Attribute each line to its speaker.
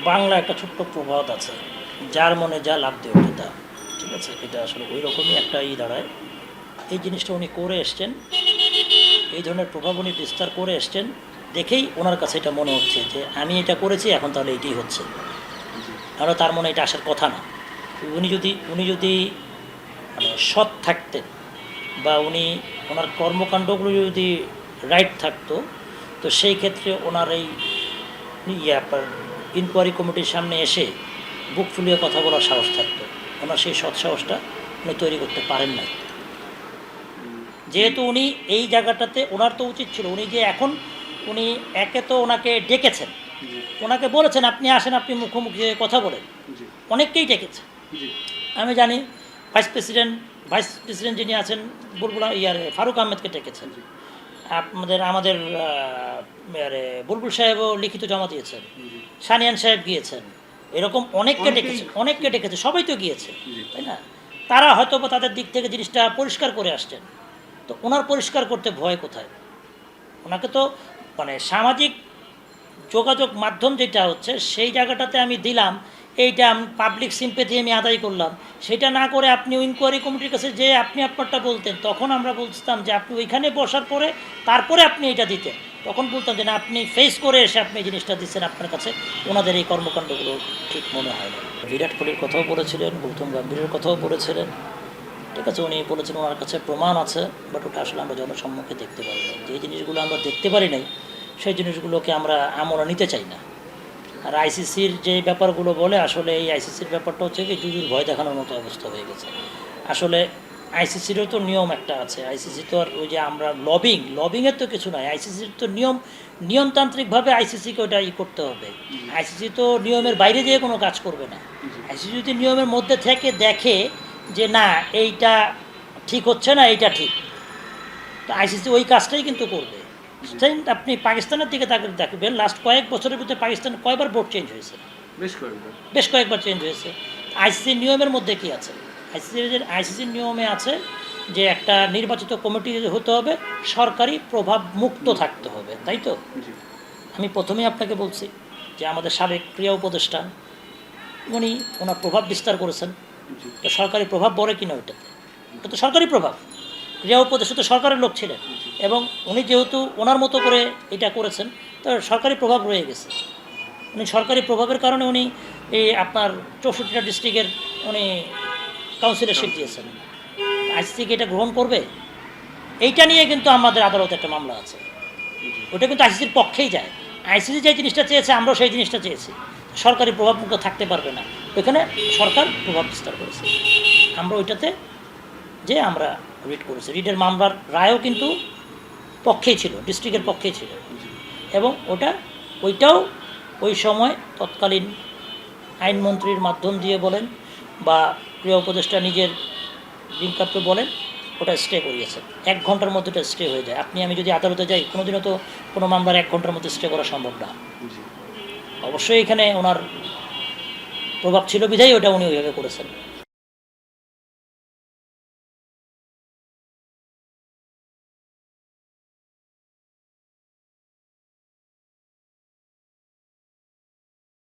Speaker 1: বাংলা একটা ছোট্ট প্রবাদ আছে, যার মনে যা লাভ দিয়ে ওঠে তা। ঠিক আছে, এটা আসলে ওই রকমই একটা দাঁড়ায়। এই জিনিসটা উনি করে এসছেন, এই ধরনের প্রভাব উনি বিস্তার করে এসছেন, দেখেই ওনার কাছে এটা মনে হচ্ছে যে আমি এটা করেছি, এখন তাহলে এটাই হচ্ছে। তাহলে তার মনে এটা আসার কথা না। উনি যদি মানে সৎ থাকতেন, বা ওনার কর্মকাণ্ডগুলো যদি রাইট থাকতো, তো সেই ক্ষেত্রে ওনার এই আপনার ইনকোয়ারি কমিটির সামনে এসে বুক ফুলিয়ে কথা বলার সাহস থাকতো। ওনার সেই সৎ সাহসটা উনি তৈরি করতে পারেন নাই। যেহেতু উনি এই জায়গাটাতে, ওনার তো উচিত ছিল, উনি একে তো ওনাকে ডেকেছেন, ওনাকে বলেছেন আপনি আসেন, আপনি মুখোমুখি কথা বলেন। অনেককেই ডেকেছে, আমি জানি। ভাইস প্রেসিডেন্ট যিনি আছেন বুলবুল ফারুক আহমেদকে ডেকেছেন। আমাদের বুলবুল সাহেবও লিখিত জমা দিয়েছেন, সানিয়ান সাহেব গিয়েছেন, এরকম অনেককে ডেকেছে, সবাই তো গিয়েছে, তাই না? তারা হয়তো বা তাদের দিক থেকে জিনিসটা পরিষ্কার করে আসছেন। তো ওনার পরিষ্কার করতে ভয় কোথায়? ওনাকে তো মানে সামাজিক যোগাযোগ মাধ্যম যেটা হচ্ছে সেই জায়গাটাতে আমি দিলাম, এইটা আমি পাবলিক সিম্পেথি আমি আদায় করলাম। সেটা না করে আপনি ইনকোয়ারি কমিটির কাছে যে আপনি আপনারটা বলতেন, তখন আমরা বলতাম যে আপনি ওইখানে বসার পরে তারপরে আপনি এটা দিতেন। তখন বলতাম যে না, আপনি ফেস করে এসে আপনি এই জিনিসটা দিচ্ছেন, আপনার কাছে ওনাদের এই কর্মকাণ্ডগুলো ঠিক মনে হয় না। বিরাট কোহলির কথাও বলেছিলেন, গৌতম গম্ভীরের কথাও বলেছিলেন। ঠিক আছে, উনি বলেছেন ওনার কাছে প্রমাণ আছে, বাট ওটা আসলে আমরা জনসম্মুখে দেখতে পারি না। যে জিনিসগুলো আমরা দেখতে পারি নাই, সেই জিনিসগুলোকে আমরা নিতে চাই না। আর আইসিসির যে ব্যাপারগুলো বলে, আসলে এই আইসিসির ব্যাপারটা হচ্ছে কি জুজুর ভয় দেখানোর মতো অবস্থা হয়ে গেছে। আসলে আইসিসিরও তো নিয়ম একটা আছে। আইসিসি তো আর ওই যে আমরা লবিংয়ের তো কিছু নয়। আইসিসির তো নিয়মতান্ত্রিকভাবে আইসিসিকে ওটা করতে হবে। আইসিসি তো নিয়মের বাইরে যেয়ে কোনো কাজ করবে না। আইসিসি যদি নিয়মের মধ্যে থেকে দেখে যে না এইটা ঠিক হচ্ছে না, এইটা ঠিক, তো আইসিসি ওই কাজটাই কিন্তু করবে। আপনি পাকিস্তানের দিকে দেখবেন, লাস্ট কয়েক বছরের ভিতরে পাকিস্তান কয়বার বোর্ড চেঞ্জ হয়েছে? বেশ কয়েকবার চেঞ্জ হয়েছে। আইসিসির নিয়মের মধ্যে কি আছে? আইসিসির নিয়মে আছে যে একটা নির্বাচিত কমিটি হতে হবে, সরকারি প্রভাব মুক্ত থাকতে হবে, তাই তো? আমি প্রথমেই আপনাকে বলছি যে আমাদের সাবেক ক্রিয়া উপদেষ্টা ওনার প্রভাব বিস্তার করেছেন। তো সরকারি প্রভাব বলে কিনা ওইটাতে? ওটা তো সরকারি প্রভাব। ক্রিয়া উপদেষ্টা তো সরকারের লোক ছিলেন, এবং উনি যেহেতু ওনার মতো করে এটা করেছেন, তো সরকারি প্রভাব রয়ে গেছে। উনি সরকারি প্রভাবের কারণে উনি এই আপনার 64টা ডিস্ট্রিক্টের উনি কাউন্সিলরশিপ দিয়েছেন। আইসিসিকে এটা গ্রহণ করবে? এইটা নিয়ে কিন্তু আমাদের আদালতে একটা মামলা আছে। ওটা কিন্তু আইসিসির পক্ষেই যায়। আইসিসি যে জিনিসটা চেয়েছে, আমরাও সেই জিনিসটা চেয়েছি। সরকারি প্রভাব মুক্ত থাকতে পারবে না, ওইখানে সরকার প্রভাব বিস্তার করেছে। আমরা ওইটাতে যে আমরা রিড করেছি, রিডের মামলার রায়ও কিন্তু পক্ষেই ছিল, ডিস্ট্রিক্টের পক্ষেই ছিল। এবং ওইটাও ওই সময় তৎকালীন আইনমন্ত্রীর মাধ্যম দিয়ে বলেন বা ক্রিয়া উপদেষ্টা নিজের বিজ্ঞপ্তি বলেন, ওটা স্টে করিয়েছে। 1 ঘন্টার মধ্যে ওটা স্টে হয়ে যায়। আমি যদি আদালতে যাই, কোনোদিনও তো কোনো মামলার 1 ঘন্টার মধ্যে স্টে করা সম্ভব না। অবশ্যই এখানে ওনার প্রভাব ছিল বিধায় ওটা উনি ওইভাবে করেছেন।